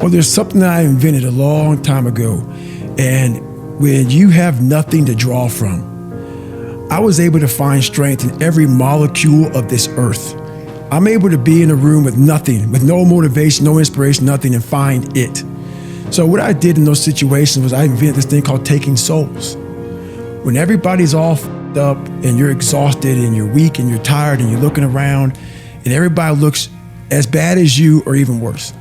Well, there's something that I invented a long time ago. And when you have nothing to draw from, I was able to find strength in every molecule of this earth. I'm able to be in a room with nothing, with no motivation, no inspiration, nothing, and find it. So what I did in those situations was I invented this thing called taking souls. When everybody's all f***ed up and you're exhausted and you're weak and you're tired and you're looking around and everybody looks as bad as you or even worse,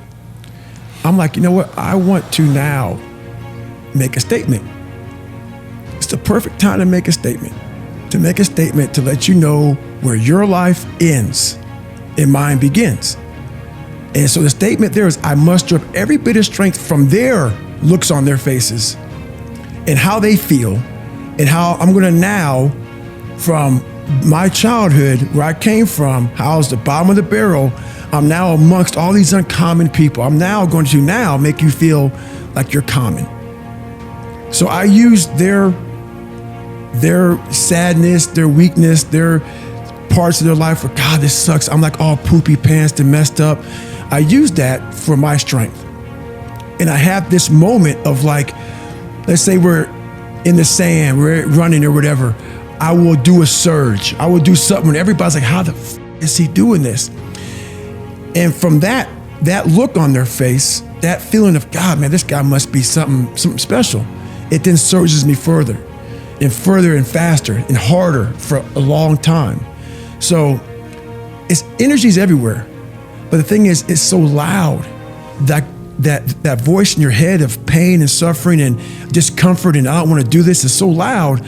I'm like, you know what? I want to now make a statement. It's the perfect time to make a statement. To make a statement to let you know where your life ends and mine begins. And so the statement there is, I muster up every bit of strength from their looks on their faces and how they feel, and how I'm gonna now, from my childhood, where I came from, how I was the bottom of the barrel, I'm now amongst all these uncommon people. I'm now going to now make you feel like you're common. So I use their sadness, their weakness, their parts of their life where, God, this sucks. I'm like all poopy pants and messed up. I use that for my strength. And I have this moment of like, let's say we're in the sand, we're running or whatever. I will do a surge. I will do something when everybody's like, how the f is he doing this? And from that look on their face, that feeling of, God, man, this guy must be something special. It then surges me further and further and faster and harder for a long time. So it's energy's everywhere. But the thing is, it's so loud, that voice in your head of pain and suffering and discomfort and I don't want to do this is so loud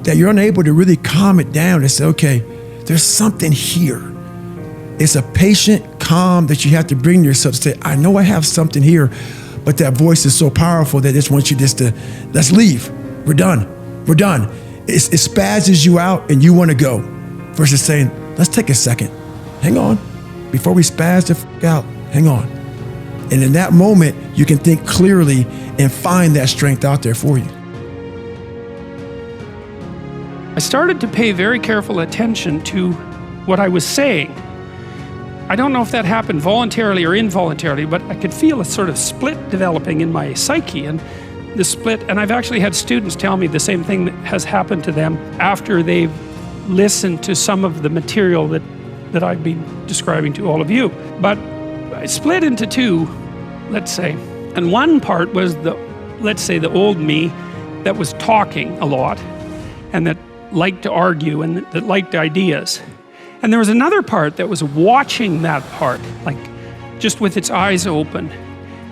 that you're unable to really calm it down and say, okay, there's something here. It's a patient calm that you have to bring yourself to say, I know I have something here, but that voice is so powerful that it just wants you just to, let's leave. We're done. We're done. It spazzes you out and you want to go versus saying, let's take a second. Hang on. Before we spaz the f out, hang on. And in that moment, you can think clearly and find that strength out there for you. I started to pay very careful attention to what I was saying. I don't know if that happened voluntarily or involuntarily, but I could feel a sort of split developing in my psyche, and the split, and I've actually had students tell me the same thing that has happened to them after they've listened to some of the material that I've been describing to all of you. But I split into two, let's say, and one part was let's say the old me that was talking a lot and that liked to argue and that liked ideas. And there was another part that was watching that part, like just with its eyes open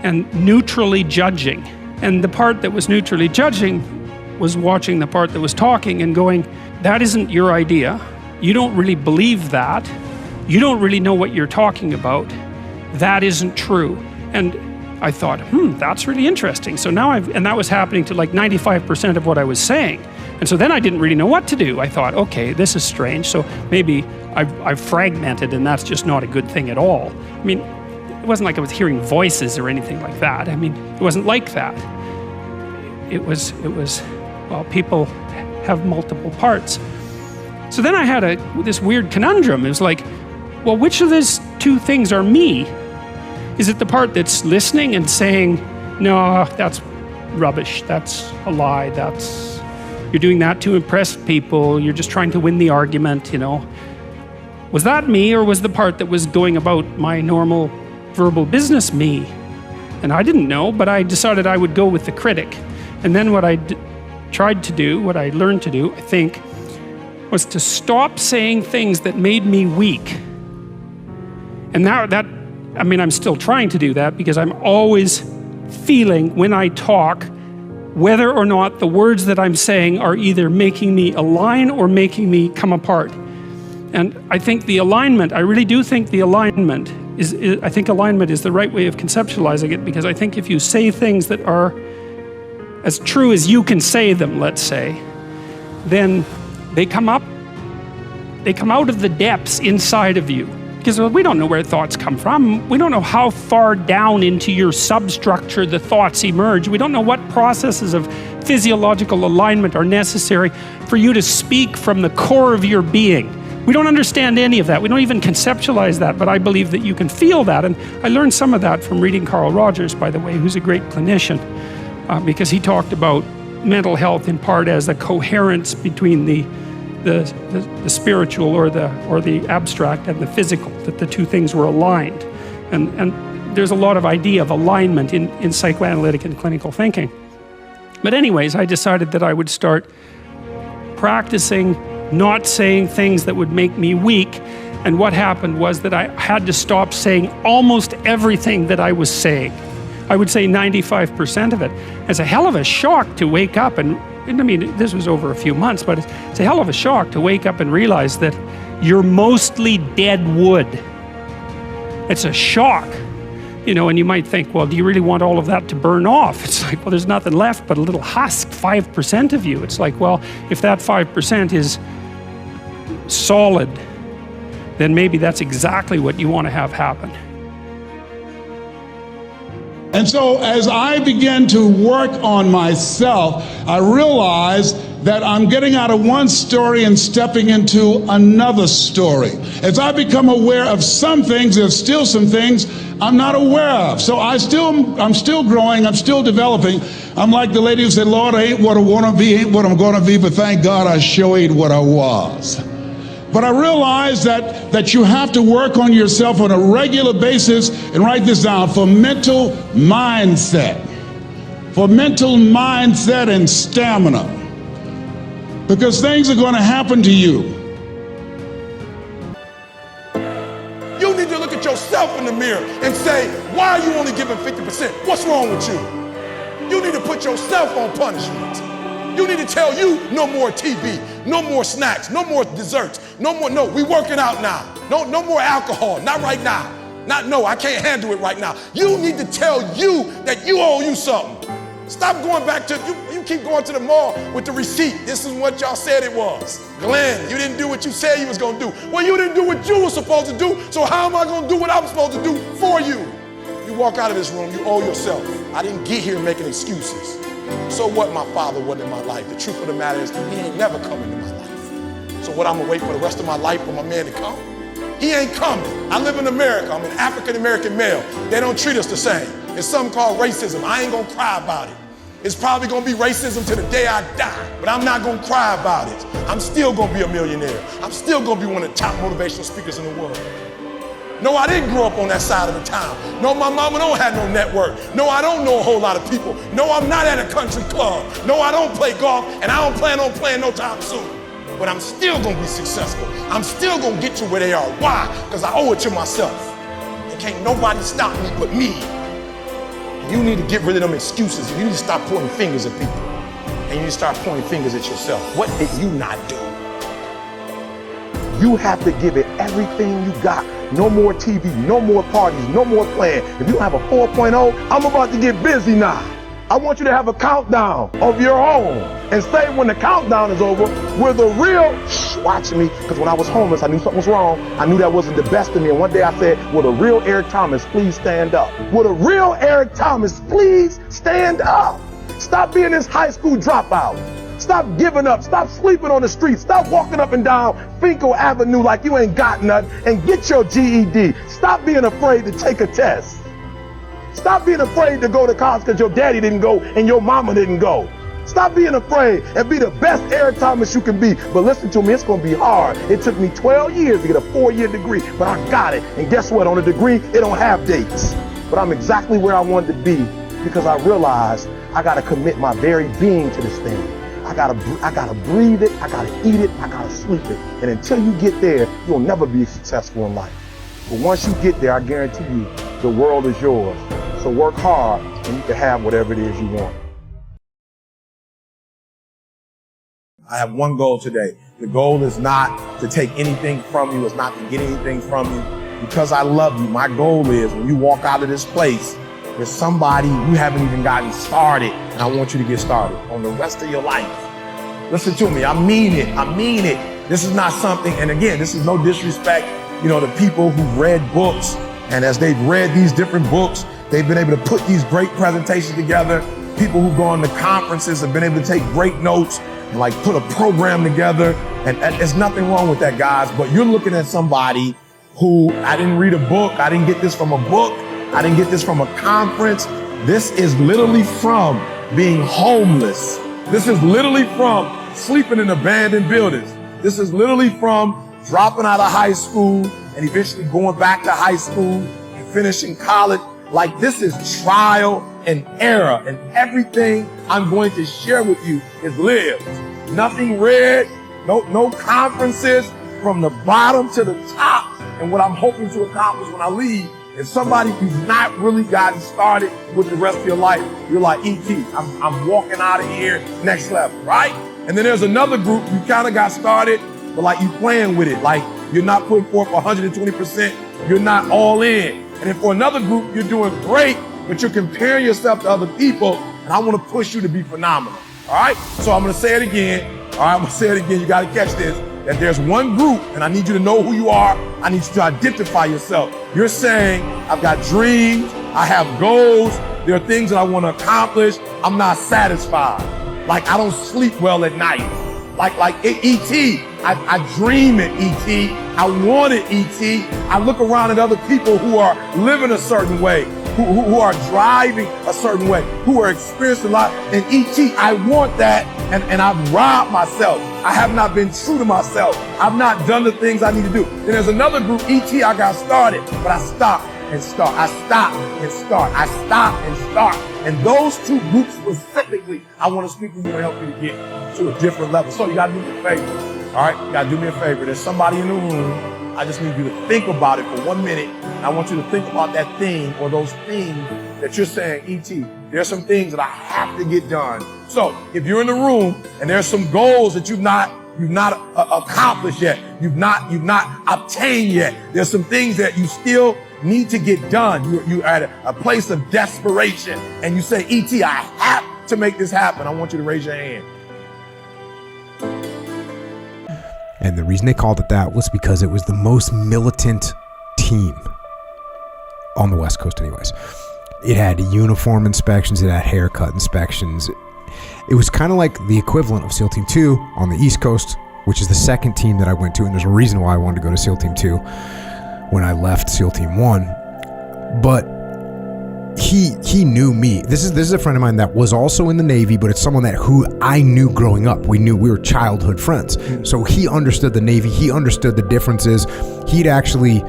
and neutrally judging. And the part that was neutrally judging was watching the part that was talking and going, that isn't your idea. You don't really believe that. You don't really know what you're talking about. That isn't true. And I thought, that's really interesting. So now and that was happening to like 95% of what I was saying. And so then I didn't really know what to do. I thought, okay, this is strange. So maybe I've fragmented and that's just not a good thing at all. I mean, it wasn't like I was hearing voices or anything like that. I mean, it wasn't like that. It was, well, people have multiple parts. So then I had this weird conundrum. It was like, well, which of these two things are me? Is it the part that's listening and saying, no, that's rubbish, that's a lie, you're doing that to impress people, you're just trying to win the argument, you know? Was that me, or was the part that was going about my normal verbal business me? And I didn't know, but I decided I would go with the critic. And then what I tried to do, what I learned to do, I think, was to stop saying things that made me weak. And now I mean, I'm still trying to do that because I'm always feeling when I talk whether or not the words that I'm saying are either making me align or making me come apart. And I think the alignment, I really do think the alignment I think alignment is the right way of conceptualizing it, because I think if you say things that are as true as you can say them, let's say, then they come out of the depths inside of you. Because we don't know where thoughts come from. We don't know how far down into your substructure the thoughts emerge. We don't know what processes of physiological alignment are necessary for you to speak from the core of your being. We don't understand any of that. We don't even conceptualize that, but I believe that you can feel that. And I learned some of that from reading Carl Rogers, by the way, who's a great clinician, because he talked about mental health in part as the coherence between the spiritual or the abstract and the physical, that the two things were aligned. And there's a lot of idea of alignment in psychoanalytic and clinical thinking. But anyways, I decided that I would start practicing not saying things that would make me weak. And what happened was that I had to stop saying almost everything that I was saying. I would say 95% of it. It's a hell of a shock to wake up and I mean, this was over a few months, but it's a hell of a shock to wake up and realize that you're mostly dead wood. It's a shock. You know, and you might think, well, do you really want all of that to burn off? It's like, well, there's nothing left but a little husk, 5% of you. It's like, well, if that 5% is solid, then maybe that's exactly what you want to have happen. And so as I began to work on myself, I realized that I'm getting out of one story and stepping into another story. As I become aware of some things, there's still some things I'm not aware of. So I'm still growing, I'm still developing. I'm like the lady who said, Lord, I ain't what I want to be, ain't what I'm going to be, but thank God I sure ain't what I was. But I realize that you have to work on yourself on a regular basis, and write this down, for mental mindset. For mental mindset and stamina. Because things are going to happen to you. You need to look at yourself in the mirror and say, why are you only giving 50%? What's wrong with you? You need to put yourself on punishment. You need to tell you no more TV, no more snacks, no more desserts, no, we working out now. No more alcohol, not right now. No, I can't handle it right now. You need to tell you that you owe you something. Stop going back to, you keep going to the mall with the receipt. This is what y'all said it was. Glenn, you didn't do what you said you was gonna do. Well, you didn't do what you were supposed to do, so how am I gonna do what I'm supposed to do for you? You walk out of this room, you owe yourself. I didn't get here making excuses. So what my father was in my life? The truth of the matter is, he ain't never come into my life. So what, I'm gonna wait for the rest of my life for my man to come? He ain't coming. I live in America. I'm an African-American male. They don't treat us the same. It's something called racism. I ain't gonna cry about it. It's probably gonna be racism to the day I die, but I'm not gonna cry about it. I'm still gonna be a millionaire. I'm still gonna be one of the top motivational speakers in the world. No, I didn't grow up on that side of the town. No, my mama don't have no network. No, I don't know a whole lot of people. No, I'm not at a country club. No, I don't play golf, and I don't plan on playing no time soon. But I'm still gonna be successful. I'm still gonna get to where they are. Why? Because I owe it to myself. And can't nobody stop me but me. You need to get rid of them excuses. You need to stop pointing fingers at people. And you need to start pointing fingers at yourself. What did you not do? You have to give it everything you got. No more TV, no more parties, no more playing. If you don't have a 4.0, I'm about to get busy now. I want you to have a countdown of your own and say when the countdown is over, we're the real, watch me, because when I was homeless, I knew something was wrong. I knew that wasn't the best of me. And one day I said, will the real Eric Thomas please stand up? Will the real Eric Thomas please stand up? Stop being this high school dropout. Stop giving up. Stop sleeping on the street. Stop walking up and down Finkel Avenue like you ain't got nothing, and get your GED. Stop being afraid to take a test. Stop being afraid to go to college because your daddy didn't go and your mama didn't go. Stop being afraid and be the best Eric Thomas you can be. But listen to me, it's going to be hard. It took me 12 years to get a 4-year degree, but I got it. And guess what? On a degree, it don't have dates. But I'm exactly where I wanted to be because I realized I got to commit my very being to this thing. I gotta breathe it, I gotta eat it, I gotta sleep it. And until you get there, you'll never be successful in life. But once you get there, I guarantee you, the world is yours. So work hard and you can have whatever it is you want. I have one goal today. The goal is not to take anything from you. It's not to get anything from you. Because I love you, my goal is when you walk out of this place, there's somebody you haven't even gotten started, and I want you to get started on the rest of your life. Listen to me, I mean it, I mean it. This is not something, and again, this is no disrespect, to people who've read books, and as they've read these different books, they've been able to put these great presentations together. People who've gone to conferences have been able to take great notes. and like put a program together. And there's nothing wrong with that, guys. But you're looking at somebody who, I didn't read a book. I didn't get this from a book. I didn't get this from a conference. This is literally from being homeless. This is literally from sleeping in abandoned buildings. This is literally from dropping out of high school and eventually going back to high school and finishing college. Like, this is trial and error, and everything I'm going to share with you is lived. Nothing read, no conferences, from the bottom to the top. And what I'm hoping to accomplish when I leave is somebody who's not really gotten started with the rest of your life. You're like, E.T., I'm walking out of here next level, right? And then there's another group, you kind of got started, but like you playing with it. Like, you're not putting forth 120%. You're not all in. And then for another group, you're doing great, but you're comparing yourself to other people. And I want to push you to be phenomenal. All right? So I'm going to say it again. All right, I'm going to say it again. You got to catch this. That there's one group, and I need you to know who you are. I need you to identify yourself. You're saying, I've got dreams. I have goals. There are things that I want to accomplish. I'm not satisfied. Like, I don't sleep well at night. Like E.T., I dream at E.T. I want it, E.T. I look around at other people who are living a certain way, who are driving a certain way, who are experiencing a lot. And E.T., I want that, and I've robbed myself. I have not been true to myself. I've not done the things I need to do. Then there's another group, E.T., I got started, but I stopped and start. I stop and start. I stop and start. And those two groups specifically, I want to speak to you and help you to get to a different level. So you got to do me a favor. All right? You got to do me a favor. There's somebody in the room. I just need you to think about it for 1 minute. I want you to think about that thing or those things that you're saying, E.T., there's some things that I have to get done. So if you're in the room and there's some goals that you've not accomplished yet, you've not obtained yet, there's some things that you still need to get done. You're at a place of desperation and you say, E.T., I have to make this happen. I want you to raise your hand. And the reason they called it that was because it was the most militant team on the West Coast anyways. It had uniform inspections, it had haircut inspections. It was kind of like the equivalent of SEAL Team 2 on the East Coast, which is the second team that I went to, and there's a reason why I wanted to go to SEAL Team 2 when I left SEAL Team 1. But he knew me. This is a friend of mine that was also in the Navy, but it's someone who I knew growing up. We were childhood friends. So he understood the Navy. He understood the differences. He'd actually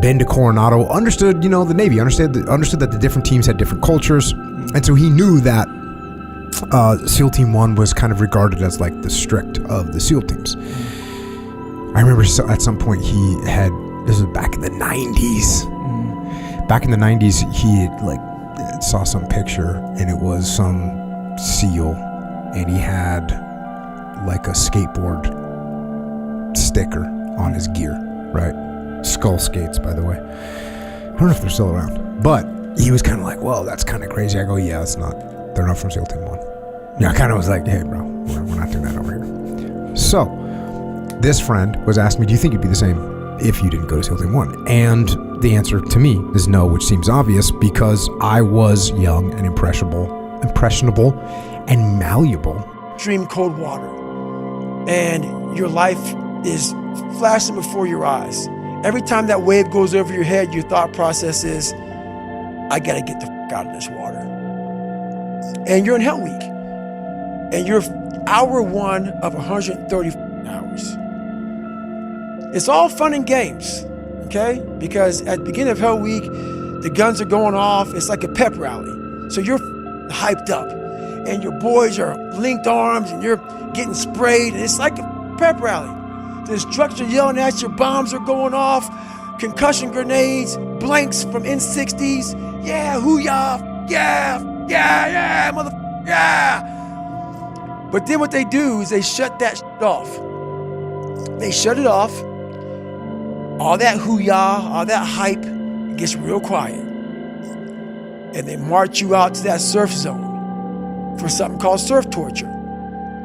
been to Coronado, understood, the Navy, understood that the different teams had different cultures. And so he knew that SEAL Team 1 was kind of regarded as like the strict of the SEAL teams. I remember at some point this was back in the 90s. Back in the 90s, he saw some picture and it was some SEAL and he had like a skateboard sticker on his gear, right? Skull skates, by the way. I don't know if they're still around, but he was kind of like, well, that's kind of crazy. I go, yeah, they're not from SEAL Team 1. Yeah, I kind of was like, hey, bro, we're not doing that over here. So this friend was asking me, do you think it'd be the same if you didn't go to SEAL Team 1? And the answer to me is no, which seems obvious because I was young and impressionable and malleable. Dream cold water, and your life is flashing before your eyes. Every time that wave goes over your head, your thought process is, I gotta get the fuck out of this water. And you're in Hell Week, and you're hour 1 of 130 hours. It's all fun and games, okay? Because at the beginning of Hell Week, the guns are going off. It's like a pep rally. So you're hyped up, and your boys are linked arms, and you're getting sprayed, and it's like a pep rally. The instructors are yelling at you, bombs are going off, concussion grenades, blanks from N60s. Yeah, hoo-yah, yeah, motherfucker, yeah. But then what they do is they shut that shit off. They shut it off. All that hoo-yah, all that hype, it gets real quiet. And they march you out to that surf zone for something called surf torture.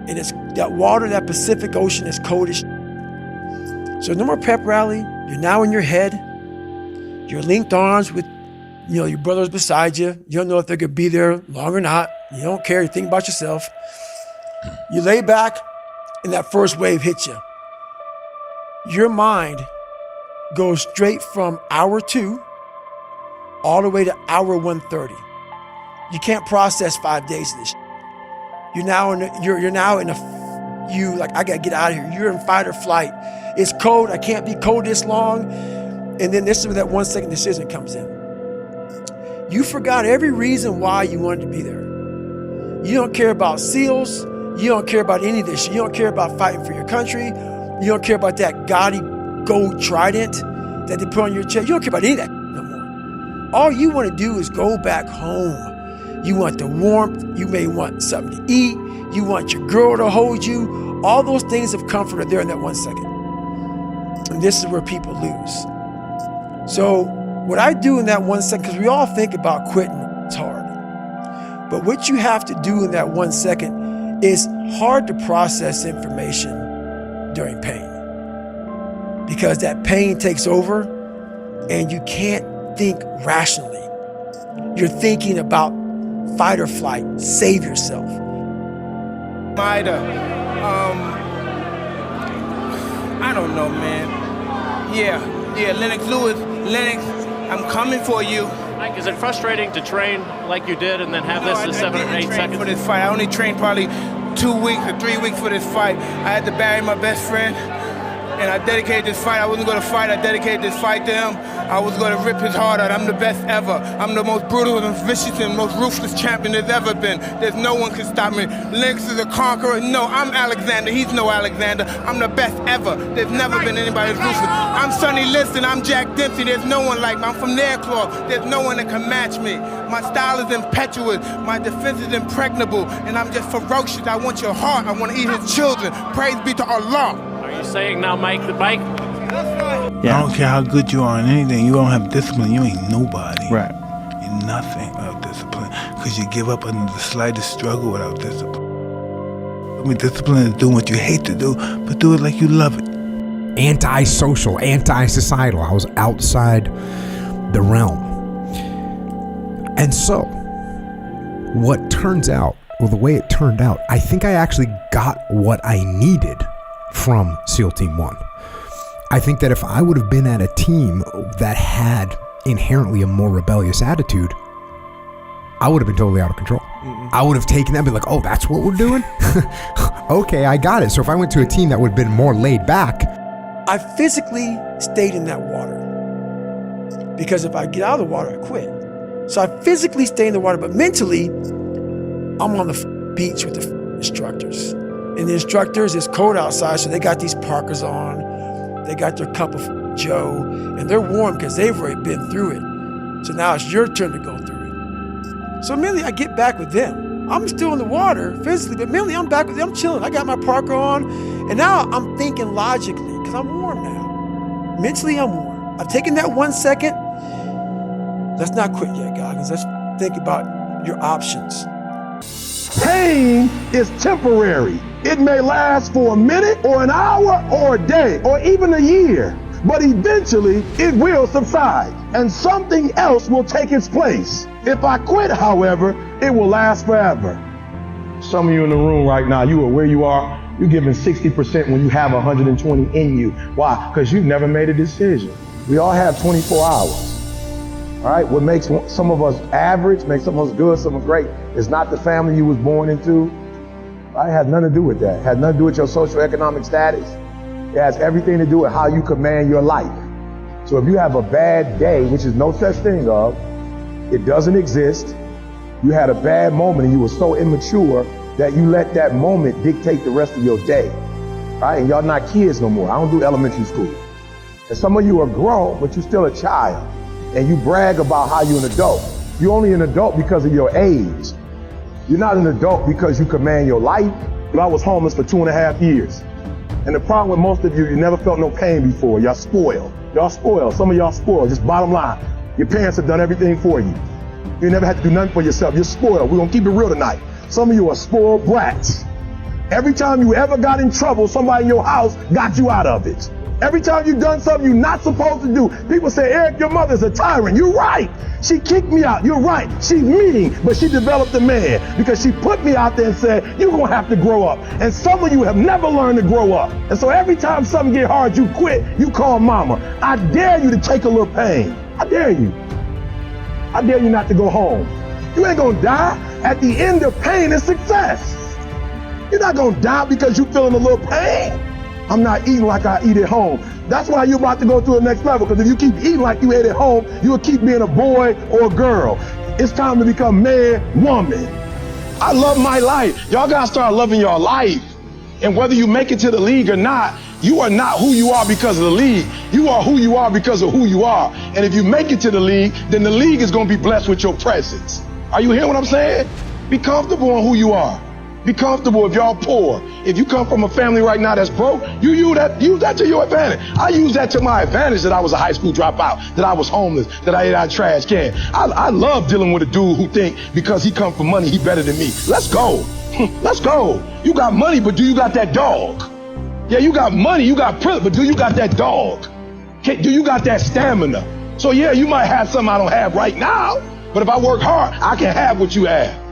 And it's that water, that Pacific Ocean is cold as shit. So no more pep rally. You're now in your head. You're linked arms with, your brothers beside you. You don't know if they're gonna be there long or not. You don't care. You think about yourself. You lay back and that first wave hits you. Your mind goes straight from hour 2 all the way to hour 1:30. You can't process 5 days of this. You're now in I gotta get out of here. You're in fight or flight. It's cold, I can't be cold this long. And then this is where that 1 second decision comes in. You forgot every reason why you wanted to be there. You don't care about SEALs. You don't care about any of this. You don't care about fighting for your country. You don't care about that gaudy gold trident that they put on your chest. You don't care about any of that no more. All you want to do is go back home. You want the warmth. You may want something to eat. You want your girl to hold you. All those things of comfort are there in that 1 second. And this is where people lose. So what I do in that 1 second, because we all think about quitting, it's hard. But what you have to do in that 1 second is hard to process information during pain. Because that pain takes over and you can't think rationally. You're thinking about fight or flight, save yourself. I don't know, man. Yeah, Lennox Lewis, I'm coming for you. Mike, is it frustrating to train like you did and then have this in 7 or 8 seconds? For this fight, I only trained probably 2 weeks or 3 weeks for this fight. I had to bury my best friend, and I dedicated this fight. I wasn't going to fight. I dedicated this fight to him. I was going to rip his heart out. I'm the best ever. I'm the most brutal and vicious and most ruthless champion there's ever been. There's no one can stop me. Lennox is a conqueror. No, I'm Alexander. He's no Alexander. I'm the best ever. There's never been anybody as ruthless. I'm Sonny Liston. I'm Jack Dempsey. There's no one like me. I'm from Nairclaw. There's no one that can match me. My style is impetuous. My defense is impregnable. And I'm just ferocious. I want your heart. I want to eat his children. Praise be to Allah. Are you saying now, Mike, that Mike? Yeah. I don't care how good you are in anything. You don't have discipline. You ain't nobody. Right. You're nothing without discipline. Because you give up under the slightest struggle without discipline. I mean, discipline is doing what you hate to do, but do it like you love it. Anti-social, anti-societal. I was outside the realm. And so, what turns out, well, the way it turned out, I think I actually got what I needed from SEAL Team 1. I think that if I would have been at a team that had inherently a more rebellious attitude, I would have been totally out of control. I would have taken that and been like, oh, that's what we're doing? Okay, I got it. So if I went to a team that would have been more laid back. I physically stayed in that water. Because if I get out of the water, I quit. So I physically stay in the water, but mentally, I'm on the beach with the instructors. And the instructors, it's cold outside, so they got these parkas on. They got their cup of Joe, and they're warm because they've already been through it. So now it's your turn to go through it. So mentally, I get back with them. I'm still in the water physically, but mentally, I'm back with them. I'm chilling. I got my parka on, and now I'm thinking logically because I'm warm now. Mentally, I'm warm. I've taken that 1 second. Let's not quit yet, guys. Let's think about your options. Pain is temporary. It may last for a minute or an hour or a day or even a year, but eventually it will subside and something else will take its place. If I quit, however, it will last forever. Some of you in the room right now, you are where you are. You're giving 60% when you have 120 in you. Why? Because you've never made a decision. We all have 24 hours. All right, what makes some of us average, makes some of us good, some of us great, is not the family you was born into. Right? It has nothing to do with that. It has nothing to do with your socioeconomic status. It has everything to do with how you command your life. So if you have a bad day, which is no such thing of, it doesn't exist. You had a bad moment and you were so immature that you let that moment dictate the rest of your day. Right? And y'all not kids no more. I don't do elementary school. And some of you are grown, but you're still a child. And you brag about how you're an adult. You're only an adult because of your age. You're not an adult because you command your life. I was homeless for 2.5 years. And the problem with most of you, you never felt no pain before. Y'all spoiled. Y'all spoiled. Some of y'all spoiled. Just bottom line. Your parents have done everything for you. You never had to do nothing for yourself. You're spoiled. We're going to keep it real tonight. Some of you are spoiled brats. Every time you ever got in trouble, somebody in your house got you out of it. Every time you've done something you're not supposed to do, people say, Eric, your mother's a tyrant. You're right. She kicked me out. You're right. She's mean, but she developed a man because she put me out there and said, you're going to have to grow up. And some of you have never learned to grow up. And so every time something get hard, you quit, you call mama. I dare you to take a little pain. I dare you. I dare you not to go home. You ain't going to die. At the end of pain is success. You're not going to die because you're feeling a little pain. I'm not eating like I eat at home. That's why you're about to go to the next level, because if you keep eating like you ate at home, you will keep being a boy or a girl. It's time to become man, woman. I love my life. Y'all gotta start loving your life. And whether you make it to the league or not, you are not who you are because of the league. You are who you are because of who you are. And if you make it to the league, then the league is gonna be blessed with your presence. Are you hearing what I'm saying? Be comfortable on who you are. Be comfortable if y'all poor. If you come from a family right now that's broke, you use that to your advantage. I use that to my advantage that I was a high school dropout, that I was homeless, that I ate out of trash can. I love dealing with a dude who think because he come from money, he better than me. Let's go. Let's go. You got money, but do you got that dog? Yeah, you got money, you got privilege, but do you got that dog? Do you got that stamina? So yeah, you might have something I don't have right now, but if I work hard, I can have what you have.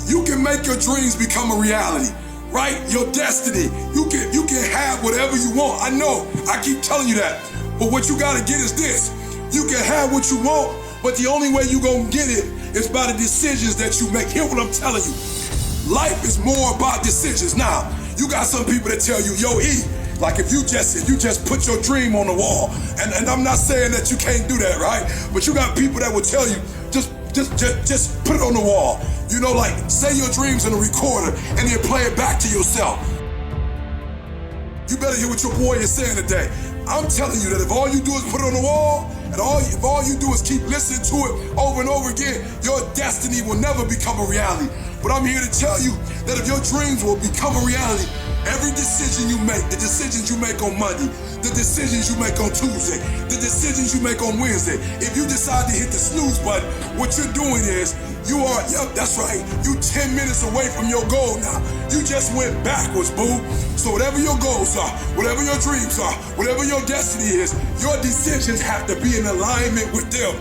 You can make your dreams become a reality, right? Your destiny. You can have whatever you want. I know, I keep telling you that. But what you gotta get is this. You can have what you want, but the only way you gonna get it is by the decisions that you make. Hear what I'm telling you. Life is more about decisions. Now, you got some people that tell you, yo, like if you just put your dream on the wall, and I'm not saying that you can't do that, right? But you got people that will tell you, just put it on the wall. You know, like say your dreams in a recorder and then play it back to yourself. You better hear what your boy is saying today. I'm telling you that if all you do is put it on the wall, and if all you do is keep listening to it over and over again, your destiny will never become a reality. But I'm here to tell you that if your dreams will become a reality, every decision you make, the decisions you make on Monday, the decisions you make on Tuesday, the decisions you make on Wednesday, if you decide to hit the snooze button, what you're doing is, that's right, you 10 minutes away from your goal now. You just went backwards, boo. So whatever your goals are, whatever your dreams are, whatever your destiny is, your decisions have to be in alignment with them.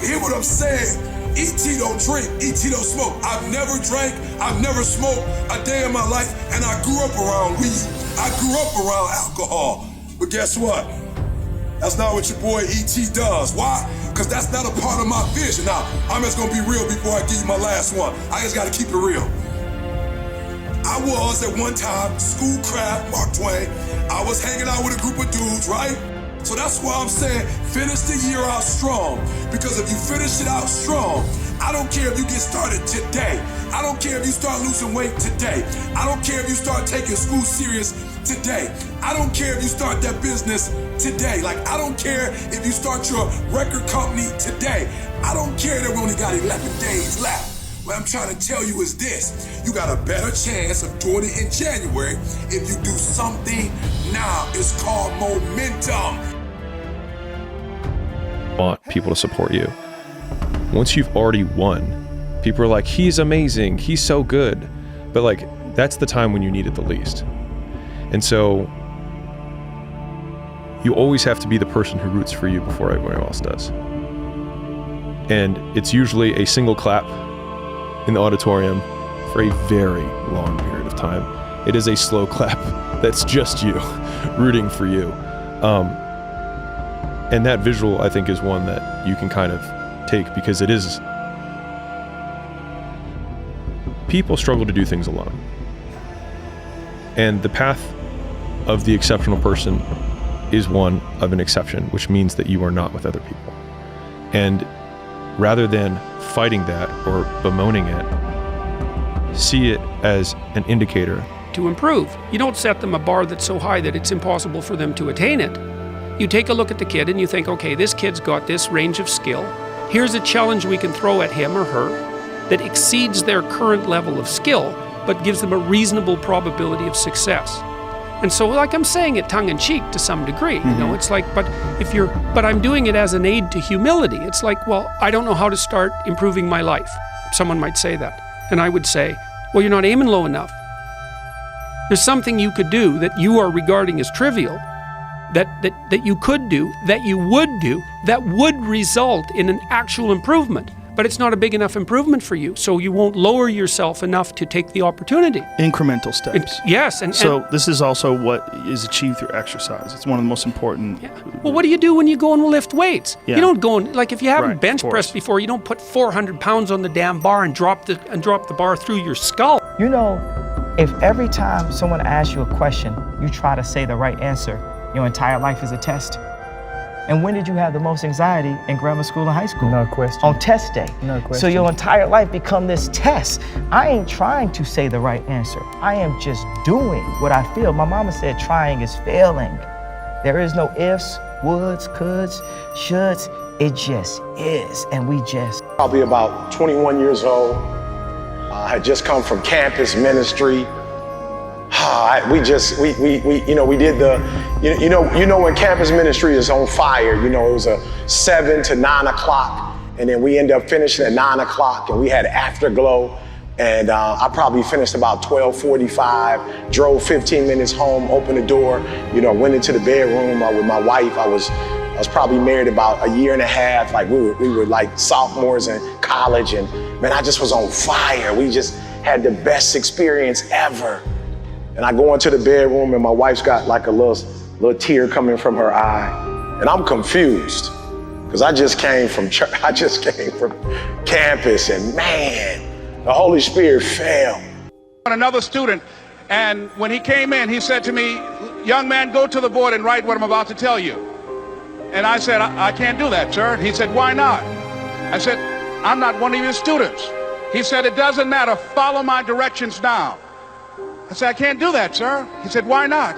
Hear what I'm saying? E.T. don't drink, E.T. don't smoke. I've never drank, I've never smoked a day in my life, and I grew up around weed. I grew up around alcohol. But guess what? That's not what your boy E.T. does. Why? Because that's not a part of my vision. Now, I'm just gonna be real before I give you my last one. I just gotta keep it real. I was at one time, school crap, Mark Twain. I was hanging out with a group of dudes, right? So that's why I'm saying, finish the year out strong. Because if you finish it out strong, I don't care if you get started today. I don't care if you start losing weight today. I don't care if you start taking school serious today. I don't care if you start that business today. Like, I don't care if you start your record company today. I don't care that we only got 11 days left. What I'm trying to tell you is this. You got a better chance of doing it in January if you do something now. It's called momentum. Want people to support you. Once you've already won, people are like, he's amazing, he's so good. But like, that's the time when you need it the least. And so you always have to be the person who roots for you before everyone else does. And it's usually a single clap in the auditorium for a very long period of time. It is a slow clap that's just you rooting for you. And that visual, I think, is one that you can kind of take, because it is, people struggle to do things alone. And the path of the exceptional person is one of an exception, which means that you are not with other people. And rather than fighting that or bemoaning it, see it as an indicator to improve. You don't set them a bar that's so high that it's impossible for them to attain it. You take a look at the kid and you think, okay, this kid's got this range of skill. Here's a challenge we can throw at him or her that exceeds their current level of skill, but gives them a reasonable probability of success. And so, like, I'm saying it tongue-in-cheek to some degree, you know, it's like, but I'm doing it as an aid to humility. It's like, well, I don't know how to start improving my life. Someone might say that. And I would say, well, you're not aiming low enough. There's something you could do that you are regarding as trivial, that you could do, that you would do, that would result in an actual improvement. But it's not a big enough improvement for you, so you won't lower yourself enough to take the opportunity. Incremental steps. Yes. So this is also what is achieved through exercise. It's one of the most important. Yeah. Well, what do you do when you go and lift weights? Yeah. You don't go and, like, if you haven't Right, bench of pressed before, you don't put 400 pounds on the damn bar and drop the bar through your skull. You know, if every time someone asks you a question, you try to say the right answer, your entire life is a test. And when did you have the most anxiety in grammar school and high school? No question. On test day. No question. So your entire life become this test. I ain't trying to say the right answer. I am just doing what I feel. My mama said trying is failing. There is no ifs, woulds, coulds, shoulds. It just is, and we just. Probably about 21 years old. I had just come from campus ministry. We did the, when campus ministry is on fire, it was a 7 to 9 o'clock, and then we end up finishing at 9 o'clock, and we had afterglow, and I probably finished about 12:45, drove 15 minutes home, opened the door, went into the bedroom with my wife. I was probably married about a year and a half, like we were like sophomores in college, and man, I just was on fire. We just had the best experience ever. And I go into the bedroom and my wife's got like a little tear coming from her eye. And I'm confused because I just came from church. I just came from campus, and man, the Holy Spirit fell. Another student, and when he came in, he said to me, "Young man, go to the board and write what I'm about to tell you." And I said, I can't do that, sir. He said, "Why not?" I said, "I'm not one of your students." He said, "It doesn't matter. Follow my directions now." I said, "I can't do that, sir." He said, "Why not?"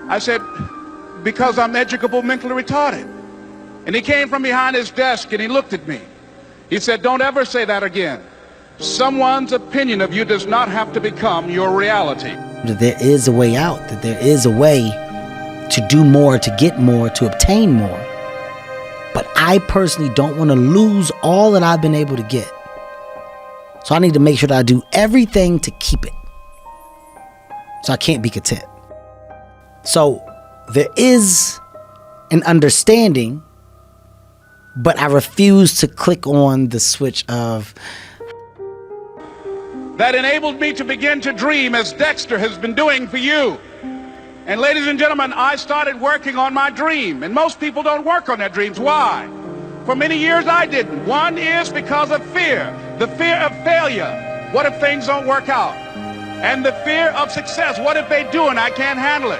I said, "Because I'm educable mentally retarded." And he came from behind his desk and he looked at me. He said, "Don't ever say that again. Someone's opinion of you does not have to become your reality." There is a way out, that there is a way to do more, to get more, to obtain more. But I personally don't want to lose all that I've been able to get. So I need to make sure that I do everything to keep it. So I can't be content. So there is an understanding, but I refuse to click on the switch of that enabled me to begin to dream, as Dexter has been doing for you. And ladies and gentlemen, I started working on my dream. And most people don't work on their dreams. Why? For many years I didn't. One is because of fear. The fear of failure. What if things don't work out? And the fear of success. What if they do and I can't handle it?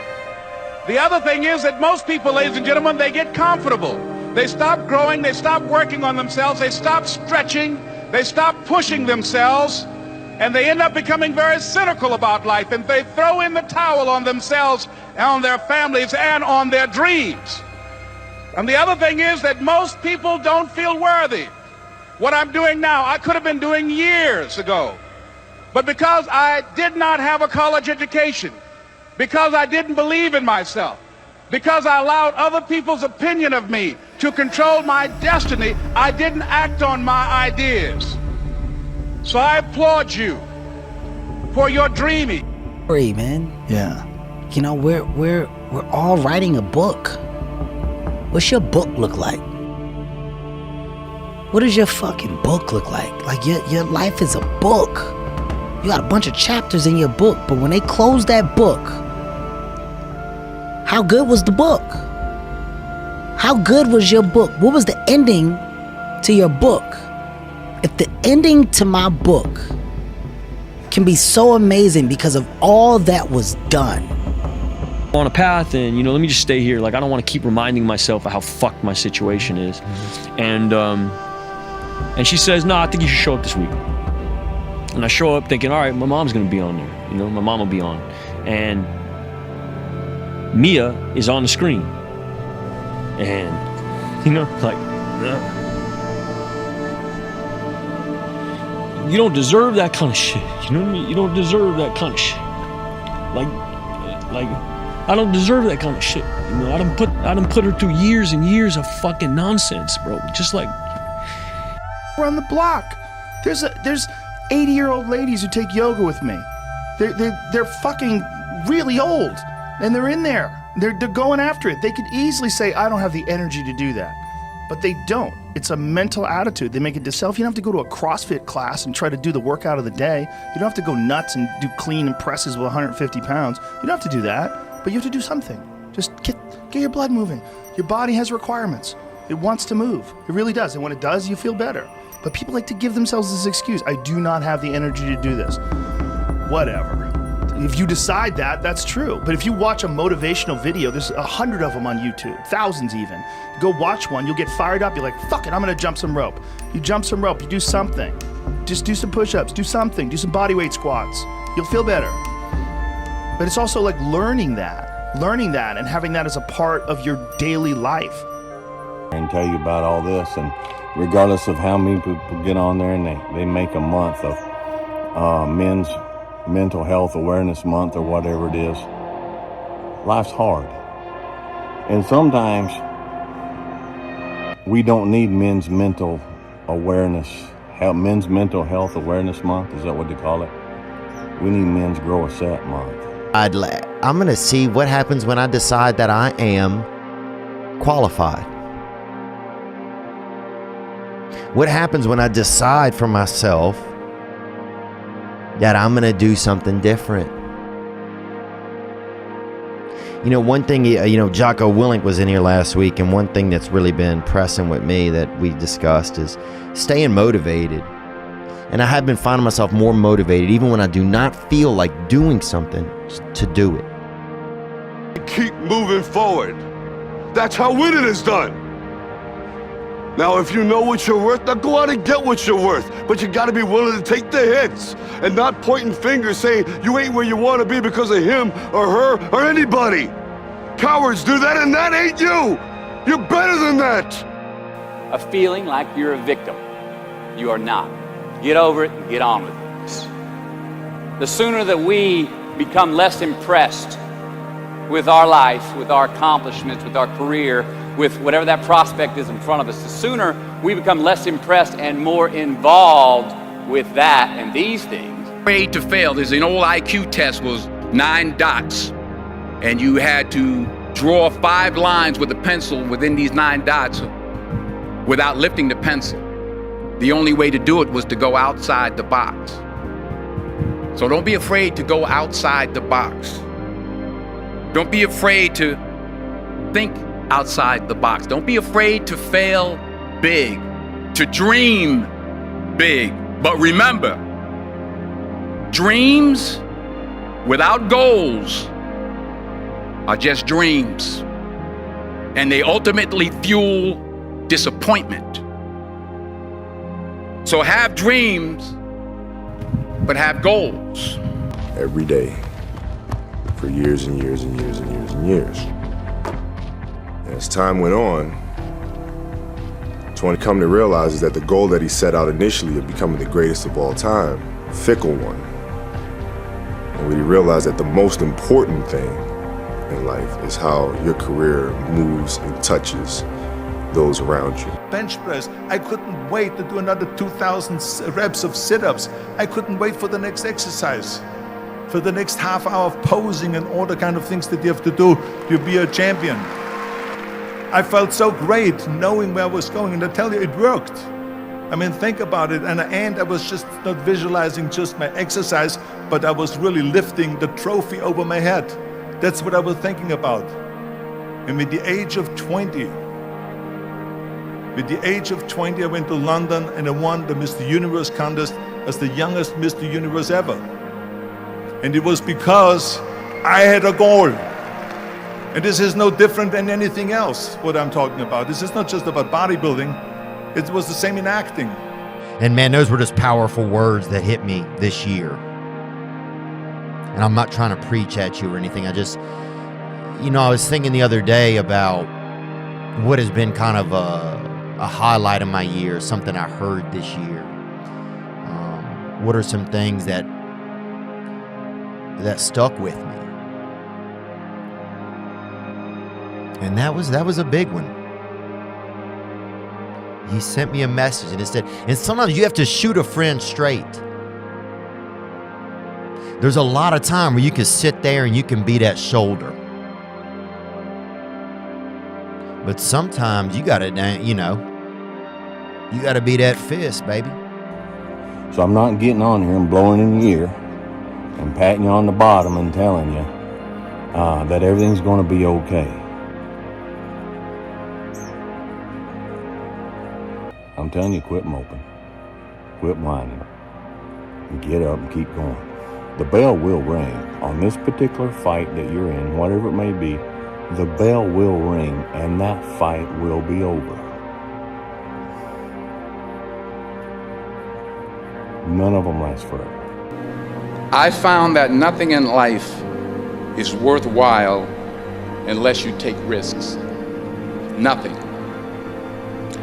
The other thing is that most people, ladies and gentlemen, they get comfortable. They stop growing, they stop working on themselves, they stop stretching, they stop pushing themselves, and they end up becoming very cynical about life, and they throw in the towel on themselves, and on their families, and on their dreams. And the other thing is that most people don't feel worthy. What I'm doing now, I could have been doing years ago. But because I did not have a college education, because I didn't believe in myself, because I allowed other people's opinion of me to control my destiny, I didn't act on my ideas. So I applaud you for your dreaming. Hey, man. Yeah. We're all writing a book. What's your book look like? What does your fucking book look like? Like your life is a book. You got a bunch of chapters in your book, but when they close that book, how good was the book? How good was your book? What was the ending to your book? If the ending to my book can be so amazing because of all that was done. On a path, and let me just stay here. Like, I don't want to keep reminding myself of how fucked my situation is. And she says, "No, I think you should show up this week." And I show up thinking, all right, my mom's gonna be on there. My mom will be on. And Mia is on the screen. And, like, you don't deserve that kind of shit. You know what I mean? You don't deserve that kind of shit. Like, I don't deserve that kind of shit. I done put her through years and years of fucking nonsense, bro. Just like, We're on the block. There's 80-year-old ladies who take yoga with me. They're fucking really old, and they're in there. They're going after it. They could easily say, I don't have the energy to do that. But they don't. It's a mental attitude. They make it themselves. You don't have to go to a CrossFit class and try to do the workout of the day. You don't have to go nuts and do clean and presses with 150 pounds. You don't have to do that, but you have to do something. Just get your blood moving. Your body has requirements. It wants to move. It really does. And when it does, you feel better. But people like to give themselves this excuse. I do not have the energy to do this. Whatever. If you decide that, that's true. But if you watch a motivational video, there's 100 of them on YouTube, thousands even. Go watch one, you'll get fired up. You're like, fuck it, I'm gonna jump some rope. You jump some rope, you do something. Just do some push-ups, do something, do some bodyweight squats. You'll feel better. But it's also like learning that and having that as a part of your daily life. And tell you about all this, and regardless of how many people get on there and they make a month of men's mental health awareness month or whatever it is, life's hard. And sometimes we don't need men's mental health awareness month. Is that what they call it? We need men's grow a set month. I'm going to see what happens when I decide that I am qualified. What happens when I decide for myself that I'm going to do something different? You know, one thing, Jocko Willink was in here last week, and one thing that's really been pressing with me that we discussed is staying motivated. And I have been finding myself more motivated, even when I do not feel like doing something, to do it. Keep moving forward. That's how winning is done. Now, if you know what you're worth, now go out and get what you're worth. But you gotta be willing to take the hits and not pointing fingers saying you ain't where you wanna be because of him or her or anybody. Cowards do that, and that ain't you. You're better than that. A feeling like you're a victim. You are not. Get over it and get on with it. The sooner that we become less impressed with our life, with our accomplishments, with our career, with whatever that prospect is in front of us, the sooner we become less impressed and more involved with that and these things. Afraid to fail. There's an old IQ test, was 9 dots, and you had to draw 5 lines with a pencil within these 9 dots without lifting the pencil. The only way to do it was to go outside the box. So don't be afraid to go outside the box. Don't be afraid to think outside the box. Don't be afraid to fail big, to dream big. But remember, dreams without goals are just dreams, and they ultimately fuel disappointment. So have dreams, but have goals. Every day, for years and years and years and years and years. As time went on, Tony come to realize is that the goal that he set out initially of becoming the greatest of all time, fickle one. And when he realized that the most important thing in life is how your career moves and touches those around you. Bench press, I couldn't wait to do another 2,000 reps of sit-ups. I couldn't wait for the next exercise, for the next half hour of posing and all the kind of things that you have to do to be a champion. I felt so great knowing where I was going, and I tell you, it worked. I mean, think about it. And at the end, I was just not visualizing just my exercise, but I was really lifting the trophy over my head. That's what I was thinking about. And with the age of 20, I went to London and I won the Mr. Universe contest as the youngest Mr. Universe ever. And it was because I had a goal. And this is no different than anything else, what I'm talking about. This is not just about bodybuilding. It was the same in acting. And man, those were just powerful words that hit me this year. And I'm not trying to preach at you or anything. I just, I was thinking the other day about what has been kind of a highlight of my year, something I heard this year. What are some things that stuck with me? And that was a big one. He sent me a message and it said, and sometimes you have to shoot a friend straight. There's a lot of time where you can sit there and you can be that shoulder. But sometimes you gotta, you gotta be that fist, baby. So I'm not getting on here and blowing in your ear and patting you on the bottom and telling you that everything's going to be okay. I'm telling you, quit moping, quit whining, and get up and keep going. The bell will ring on this particular fight that you're in, whatever it may be. The bell will ring and that fight will be over. None of them last forever. I found that nothing in life is worthwhile unless you take risks. Nothing.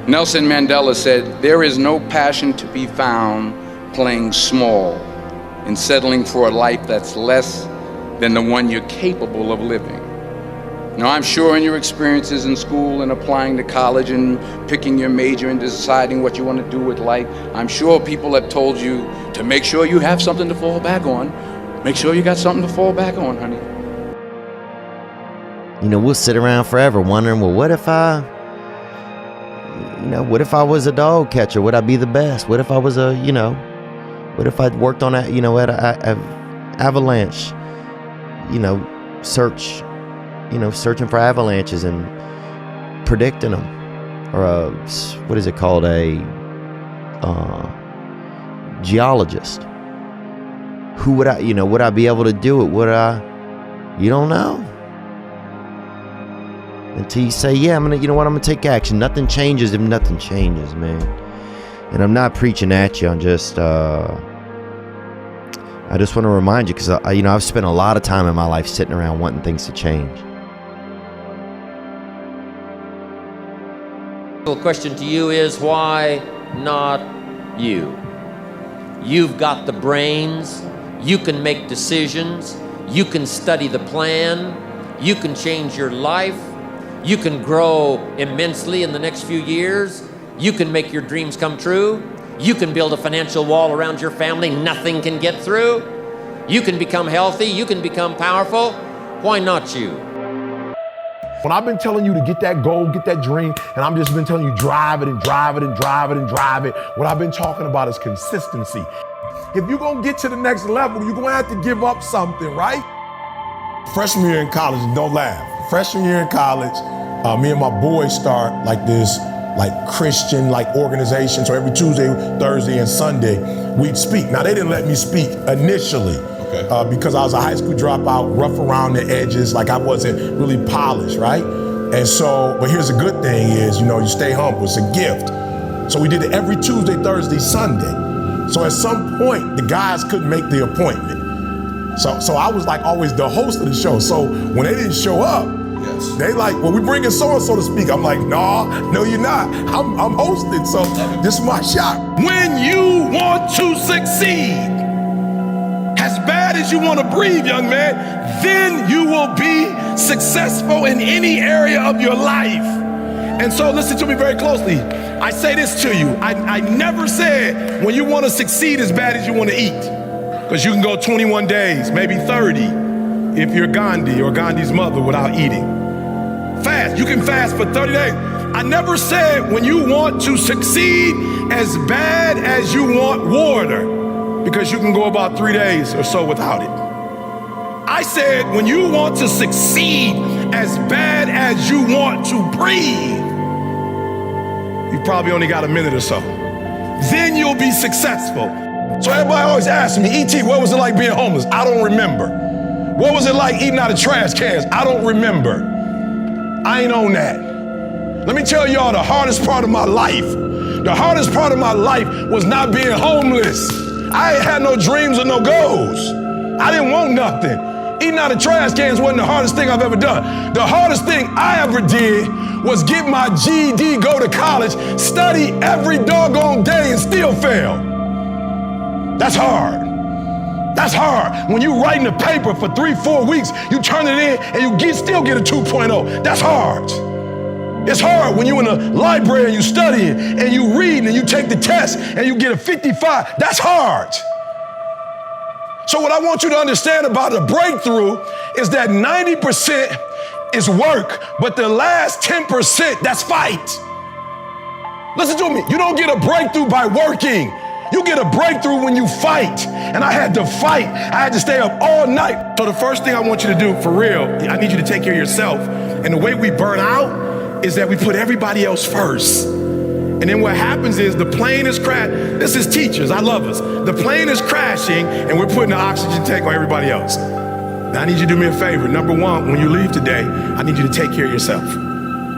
Nelson Mandela said, "There is no passion to be found playing small and settling for a life that's less than the one you're capable of living." Now, I'm sure in your experiences in school and applying to college and picking your major and deciding what you want to do with life, I'm sure people have told you to make sure you have something to fall back on. Make sure you got something to fall back on, honey. We'll sit around forever wondering, well, what if I was a dog catcher? Would I be the best? What if I was what if I worked on at avalanche, searching for avalanches and predicting them, or what is it called, a geologist? Who would would I be able to do it? You don't know until you say, yeah, I'm gonna take action. Nothing changes if nothing changes, man. And I'm not preaching at you. I'm just I just want to remind you, because I've spent a lot of time in my life sitting around wanting things to change. The question to you is, why not you? You've got the brains, you can make decisions, you can study the plan, you can change your life, you can grow immensely in the next few years, you can make your dreams come true, you can build a financial wall around your family nothing can get through, you can become healthy, you can become powerful. Why not you? When I've been telling you to get that goal, get that dream, and I've just been telling you drive it and drive it and drive it and drive it, what I've been talking about is consistency. If you're gonna get to the next level, you're gonna have to give up something, right? Freshman year in college, and don't laugh. Freshman year in college, me and my boys start like this Christian organization. So every Tuesday, Thursday, and Sunday, we'd speak. Now, they didn't let me speak initially. Because I was a high school dropout, rough around the edges, I wasn't really polished, right? And so, but here's a good thing is, you stay humble, it's a gift. So we did it every Tuesday, Thursday, Sunday. So at some point, the guys couldn't make the appointment. So I was always the host of the show. So when they didn't show up, they well, we bringing so-and-so to speak. I'm like, no, you're not. I'm hosting, so this is my shot. When you want to succeed, as bad as you want to breathe, young man, then you will be successful in any area of your life. And so listen to me very closely. I say this to you. I never said when you want to succeed as bad as you want to eat. Because you can go 21 days, maybe 30, if you're Gandhi or Gandhi's mother, without eating. Fast. You can fast for 30 days. I never said when you want to succeed as bad as you want water, because you can go about 3 days or so without it. I said when you want to succeed as bad as you want to breathe, you probably only got a minute or so. Then you'll be successful. So everybody always asks me, E.T., what was it like being homeless? I don't remember. What was it like eating out of trash cans? I don't remember. I ain't on that. Let me tell y'all the hardest part of my life. The hardest part of my life was not being homeless. I ain't had no dreams or no goals. I didn't want nothing. Eating out of trash cans wasn't the hardest thing I've ever done. The hardest thing I ever did was get my GED, go to college, study every doggone day and still fail. That's hard. That's hard. When you writing a paper for 3-4 weeks, you turn it in and you still get a 2.0. That's hard. It's hard when you're in a library and you studying and you reading and you take the test and you get a 55. That's hard. So what I want you to understand about a breakthrough is that 90% is work, but the last 10%, that's fight. Listen to me, you don't get a breakthrough by working. You get a breakthrough when you fight. And I had to fight. I had to stay up all night. So the first thing I want you to do, for real, I need you to take care of yourself. And the way we burn out is that we put everybody else first. And then what happens is the plane is crashing. This is teachers, I love us. The plane is crashing and we're putting the oxygen tank on everybody else. Now I need you to do me a favor. Number one, when you leave today, I need you to take care of yourself,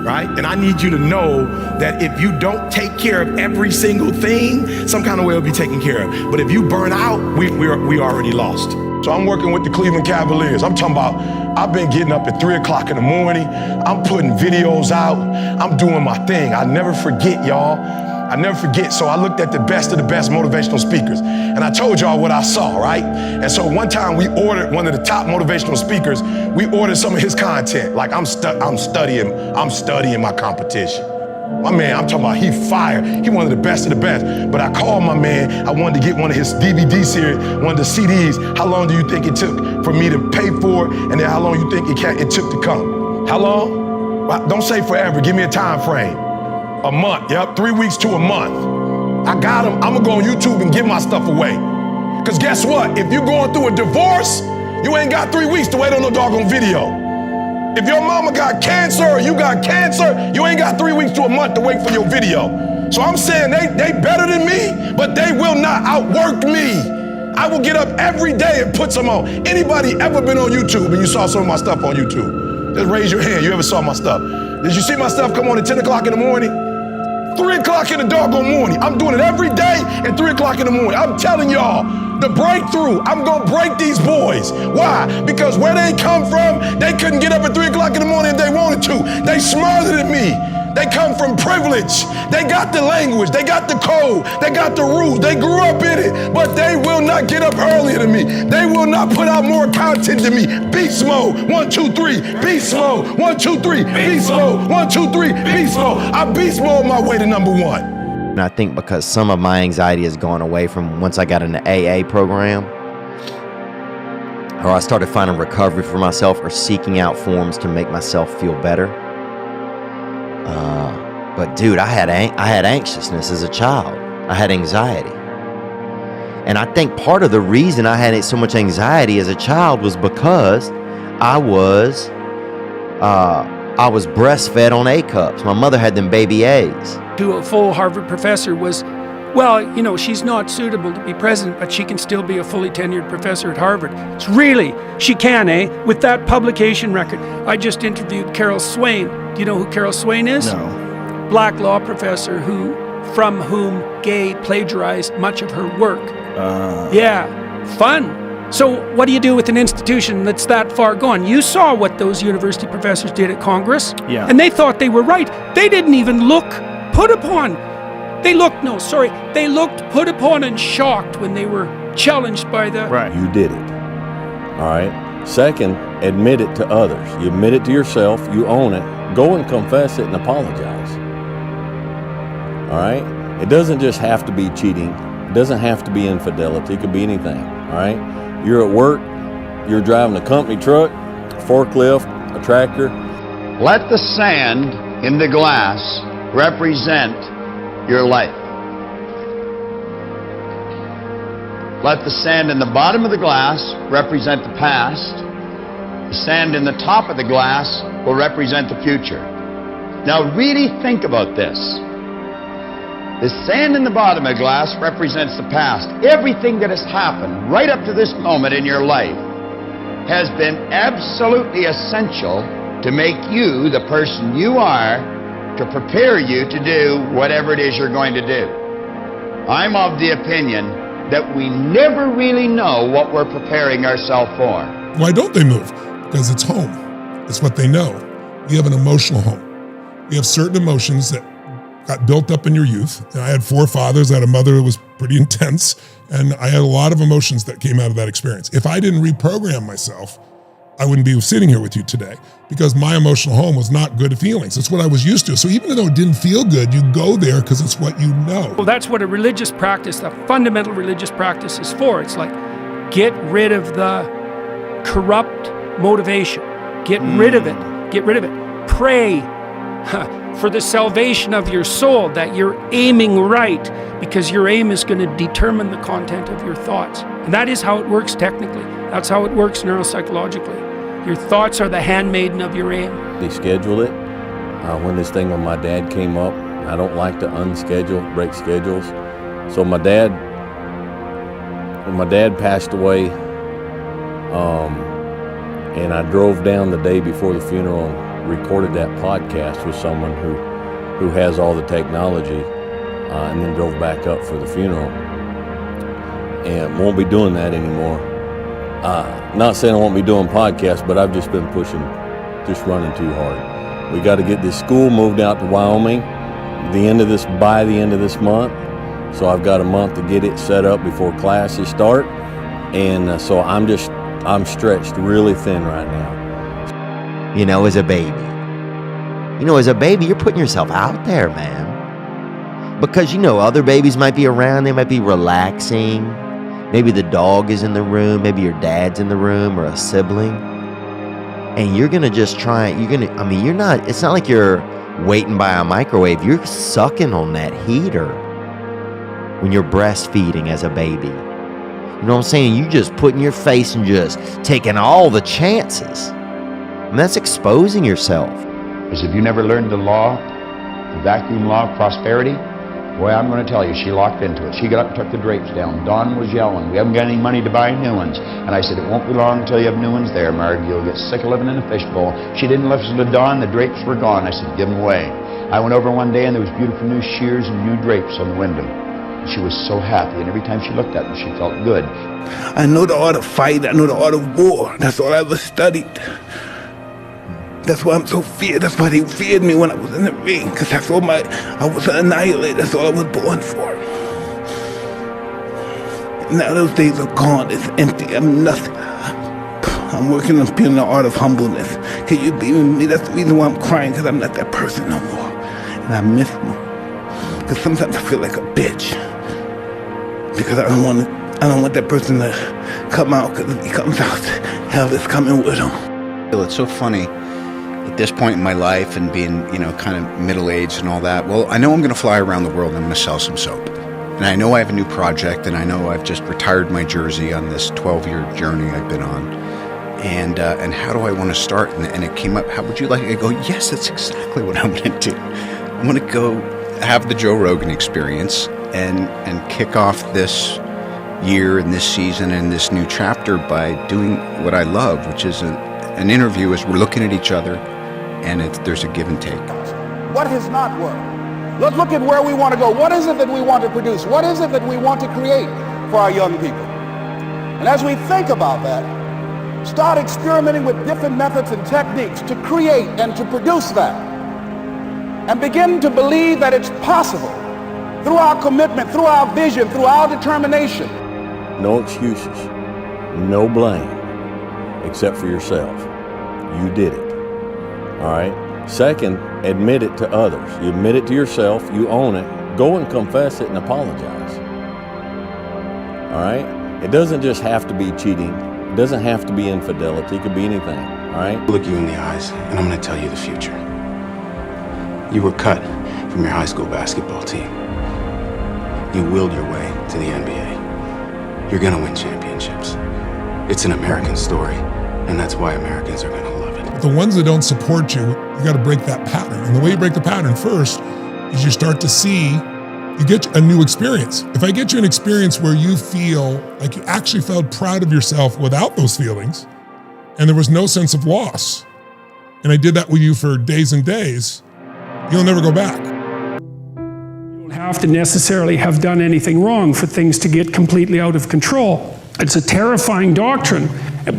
right? And I need you to know that if you don't take care of every single thing, some kind of way will be taken care of. But if you burn out, we already lost. So I'm working with the Cleveland Cavaliers. I'm talking about, I've been getting up at 3 o'clock in the morning. I'm putting videos out. I'm doing my thing. I never forget, y'all. I never forget. So I looked at the best of the best motivational speakers. And I told y'all what I saw, right? And so one time we ordered one of the top motivational speakers. We ordered some of his content. Like I'm studying my competition. My man, I'm talking about, he fire. He one of the best of the best. But I called my man. I wanted to get one of his DVD series, one of the CDs. How long do you think it took for me to pay for it? And then how long you think it took to come? How long? Well, don't say forever. Give me a time frame. A month. Yep, 3 weeks to a month. I got him. I'm gonna go on YouTube and give my stuff away. Because guess what? If you're going through a divorce, you ain't got 3 weeks to wait on no doggone video. If your mama got cancer or you got cancer, you ain't got 3 weeks to a month to wait for your video. So I'm saying they better than me, but they will not outwork me. I will get up every day and put some on. Anybody ever been on YouTube and you saw some of my stuff on YouTube? Just raise your hand, you ever saw my stuff? Did you see my stuff come on at 10 o'clock in the morning? 3 o'clock in the doggone morning. I'm doing it every day at 3 o'clock in the morning. I'm telling y'all, the breakthrough, I'm gonna break these boys. Why? Because where they come from, they couldn't get up at 3 o'clock in the morning if they wanted to. They smarter than me. They come from privilege. They got the language, they got the code, they got the rules, they grew up in it, but they will not get up earlier than me. They will not put out more content than me. Beast mode, 1, 2, 3, beast mode, 1, 2, 3, beast mode, 1, 2, 3, beast mode. I beast mode my way to number one. And I think because some of my anxiety has gone away from once I got in the AA program, or I started finding recovery for myself or seeking out forms to make myself feel better. But dude, I had anxiousness as a child. I had anxiety. And I think part of the reason I had so much anxiety as a child was because I was breastfed on A cups. My mother had them baby A's. To a full Harvard professor was, well, you know, she's not suitable to be president, but she can still be a fully tenured professor at Harvard. It's really, she can, with that publication record. I just interviewed Carol Swain. Do you know who Carol Swain is? No. Black law professor from whom Gay plagiarized much of her work. Yeah, fun. So what do you do with an institution that's that far gone? You saw what those university professors did at Congress. Yeah. And they thought they were right. They didn't even look put upon. They looked put upon and shocked when they were challenged by the... Right. You did it. All right. Second, admit it to others. You admit it to yourself. You own it. Go and confess it and apologize. All right? It doesn't just have to be cheating. It doesn't have to be infidelity. It could be anything. All right? You're at work. You're driving a company truck, a forklift, a tractor. Let the sand in the glass represent your life. Let the sand in the bottom of the glass represent the past. The sand in the top of the glass will represent the future. Now really think about this. The sand in the bottom of the glass represents the past. Everything that has happened right up to this moment in your life has been absolutely essential to make you the person you are, to prepare you to do whatever it is you're going to do. I'm of the opinion that we never really know what we're preparing ourselves for. Why don't they move? Because it's home. It's what they know. We have an emotional home. We have certain emotions that got built up in your youth. I had 4 fathers. I had a mother that was pretty intense, and I had a lot of emotions that came out of that experience. If I didn't reprogram myself, I wouldn't be sitting here with you today, because my emotional home was not good feelings. It's what I was used to. So even though it didn't feel good, you go there because it's what you know. Well, that's what a religious practice, a fundamental religious practice is for. It's like, Get rid of the corrupt motivation. Get rid of it. Get rid of it. Pray for the salvation of your soul, that you're aiming right, because your aim is going to determine the content of your thoughts. And that is how it works technically. That's how it works neuropsychologically. Your thoughts are the handmaiden of your aim. They scheduled it. When this thing with my dad came up, I don't like to break schedules. So when my dad passed away, and I drove down the day before the funeral and recorded that podcast with someone who has all the technology, and then drove back up for the funeral. And won't be doing that anymore. Not saying I won't be doing podcasts, but I've just been running too hard. We got to get this school moved out to Wyoming by the end of this month. So I've got a month to get it set up before classes start. And so I'm stretched really thin right now. You know, as a baby, you're putting yourself out there, man. Because, other babies might be around, they might be relaxing. Maybe the dog is in the room, maybe your dad's in the room or a sibling. And you're gonna just try, it's not like you're waiting by a microwave, you're sucking on that heater when you're breastfeeding as a baby. You know what I'm saying? You just putting your face and just taking all the chances. And that's exposing yourself. Because if you never learned the vacuum law of prosperity, boy, I'm going to tell you, she locked into it. She got up and took the drapes down. Dawn was yelling, we haven't got any money to buy new ones. And I said, it won't be long until you have new ones there, Marg. You'll get sick of living in a fishbowl. She didn't listen to Dawn. The drapes were gone. I said, give them away. I went over one day and there was beautiful new shears and new drapes on the window. She was so happy, and every time she looked at them, she felt good. I know the art of fight. I know the art of war. That's all I ever studied. That's why I'm so feared. That's why they feared me when I was in the ring, because I was an annihilator. That's all I was born for. Now those days are gone. It's empty. I'm nothing. I'm working on feeling the art of humbleness. Can you believe in me? That's the reason why I'm crying, because I'm not that person no more. And I miss them. Because sometimes I feel like a bitch. Because I don't want that person to come out, because if he comes out, hell is coming with him. It's so funny at this point in my life and being, kind of middle-aged and all that. Well, I know I'm going to fly around the world and I'm going to sell some soap. And I know I have a new project, and I know I've just retired my jersey on this 12-year journey I've been on. And how do I want to start? And it came up, how would you like it? I go, yes, that's exactly what I'm going to do. I'm going to go have the Joe Rogan experience and kick off this year and this season and this new chapter by doing what I love, which is an interview as we're looking at each other, and there's a give and take. What has not worked? Let's look at where we want to go. What is it that we want to produce? What is it that we want to create for our young people? And as we think about that, start experimenting with different methods and techniques to create and to produce that. And begin to believe that it's possible through our commitment, through our vision, through our determination. No excuses, no blame, except for yourself. You did it. All right? Second, admit it to others. You admit it to yourself, you own it, go and confess it and apologize. All right? It doesn't just have to be cheating. It doesn't have to be infidelity. It could be anything. All right? Look you in the eyes, and I'm going to tell you the future. You were cut from your high school basketball team. You willed your way to the NBA. You're gonna win championships. It's an American story, and that's why Americans are gonna love it. The ones that don't support you, you gotta break that pattern. And the way you break the pattern first is you start to see, you get a new experience. If I get you an experience where you feel like you actually felt proud of yourself without those feelings, and there was no sense of loss, and I did that with you for days and days, you'll never go back. You don't have to necessarily have done anything wrong for things to get completely out of control. It's a terrifying doctrine,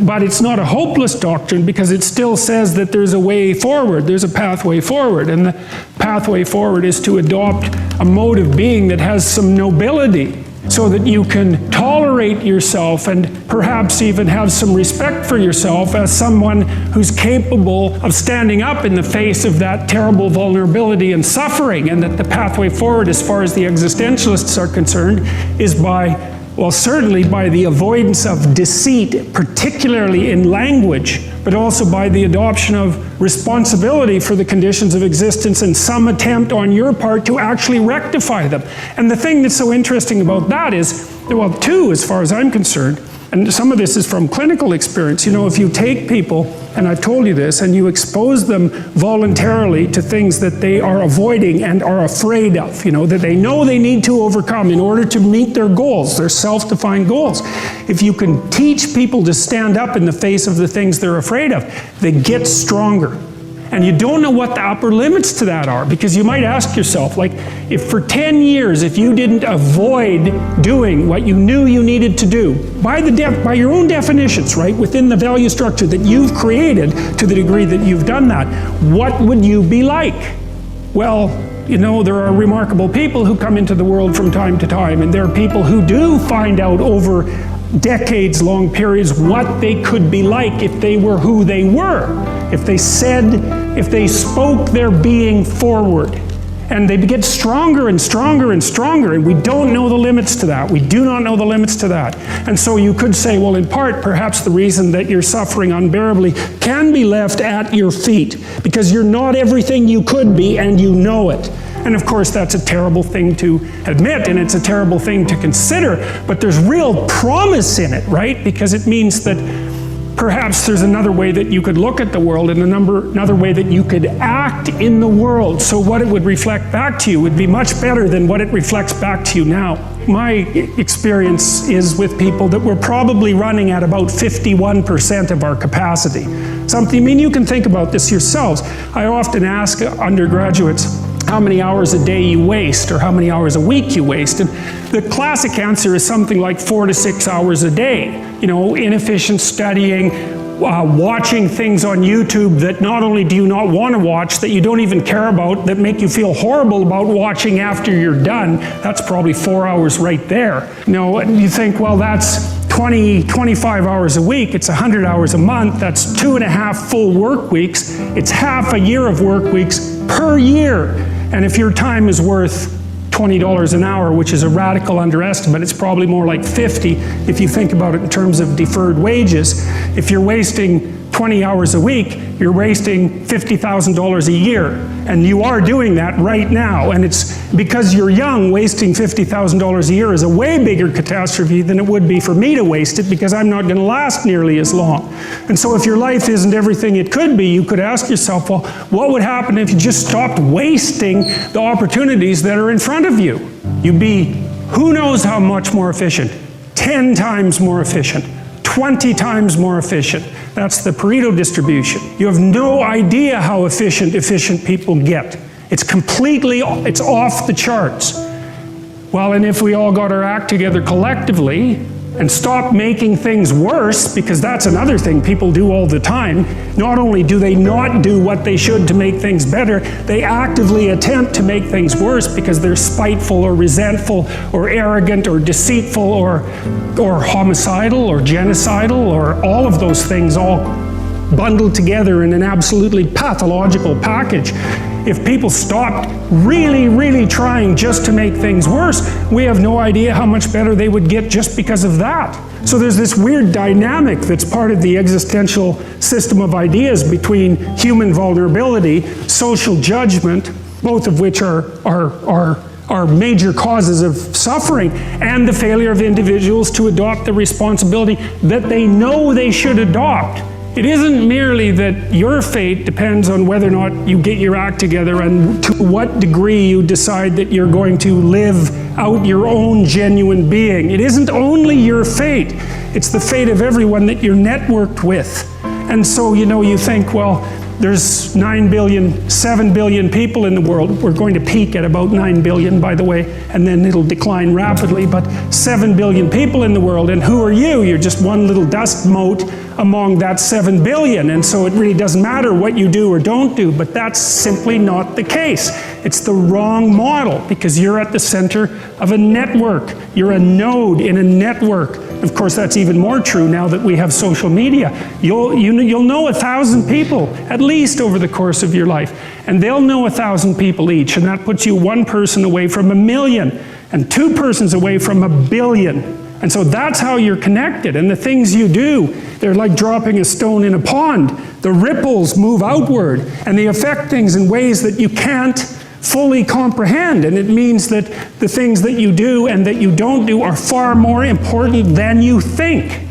but it's not a hopeless doctrine because it still says that there's a way forward, there's a pathway forward, and the pathway forward is to adopt a mode of being that has some nobility so that you can tolerate yourself and perhaps even have some respect for yourself as someone who's capable of standing up in the face of that terrible vulnerability and suffering, and that the pathway forward, as far as the existentialists are concerned, is by Well, certainly by the avoidance of deceit, particularly in language, but also by the adoption of responsibility for the conditions of existence and some attempt on your part to actually rectify them. And the thing that's so interesting about that is, well, two, as far as I'm concerned, and some of this is from clinical experience. You know, if you take people, and I've told you this, and you expose them voluntarily to things that they are avoiding and are afraid of, you know, that they know they need to overcome in order to meet their goals, their self-defined goals. If you can teach people to stand up in the face of the things they're afraid of, they get stronger. And you don't know what the upper limits to that are, because you might ask yourself, like, if for 10 years, if you didn't avoid doing what you knew you needed to do, by your own definitions, right, within the value structure that you've created to the degree that you've done that, what would you be like? Well, you know, there are remarkable people who come into the world from time to time, and there are people who do find out over decades-long periods what they could be like if they were who they were, if they spoke their being forward. And they get stronger and stronger and stronger, and we don't know the limits to that. We do not know the limits to that. And so you could say, well, in part, perhaps the reason that you're suffering unbearably can be left at your feet, because you're not everything you could be, and you know it. And of course, that's a terrible thing to admit, and it's a terrible thing to consider, but there's real promise in it, right? Because it means that perhaps there's another way that you could look at the world, and another way that you could act in the world. So what it would reflect back to you would be much better than what it reflects back to you now. My experience is with people that we're probably running at about 51% of our capacity. I mean, you can think about this yourselves. I often ask undergraduates how many hours a day you waste, or how many hours a week you waste. And the classic answer is something like 4 to 6 hours a day. You know, inefficient studying, watching things on YouTube that not only do you not want to watch, that you don't even care about, that make you feel horrible about watching after you're done. That's probably 4 hours right there. You know, and you think, well, that's 25 hours a week, it's 100 hours a month, that's 2.5 full work weeks, it's half a year of work weeks per year. And if your time is worth $20 an hour, which is a radical underestimate, it's probably more like 50 if you think about it in terms of deferred wages. If you're wasting 20 hours a week, you're wasting $50,000 a year. And you are doing that right now. And it's because you're young, wasting $50,000 a year is a way bigger catastrophe than it would be for me to waste it, because I'm not going to last nearly as long. And so if your life isn't everything it could be, you could ask yourself, well, what would happen if you just stopped wasting the opportunities that are in front of you? You'd be who knows how much more efficient, 10 times more efficient, 20 times more efficient. That's the Pareto distribution. You have no idea how efficient people get. It's off the charts. Well, and if we all got our act together collectively and stopped making things worse, because that's another thing people do all the time. Not only do they not do what they should to make things better, they actively attempt to make things worse because they're spiteful or resentful or arrogant or deceitful or homicidal or genocidal, or all of those things all bundled together in an absolutely pathological package. If people stopped really, really trying just to make things worse, we have no idea how much better they would get just because of that. So there's this weird dynamic that's part of the existential system of ideas between human vulnerability, social judgment, both of which are major causes of suffering, and the failure of individuals to adopt the responsibility that they know they should adopt. It isn't merely that your fate depends on whether or not you get your act together and to what degree you decide that you're going to live out your own genuine being. It isn't only your fate, it's the fate of everyone that you're networked with. And so, you know, you think, well, there's 7 billion people in the world. We're going to peak at about 9 billion, by the way, and then it'll decline rapidly, but 7 billion people in the world, and who are you? You're just one little dust mote among that 7 billion, and so it really doesn't matter what you do or don't do, but that's simply not the case. It's the wrong model, because you're at the center of a network. You're a node in a network. Of course, that's even more true now that we have social media. You'll know 1,000 people, at least over the course of your life, and they'll know 1,000 people each, and that puts you one person away from 1 million, and 2 persons away from 1 billion. And so that's how you're connected. And the things you do, they're like dropping a stone in a pond. The ripples move outward, and they affect things in ways that you can't fully comprehend. And it means that the things that you do and that you don't do are far more important than you think.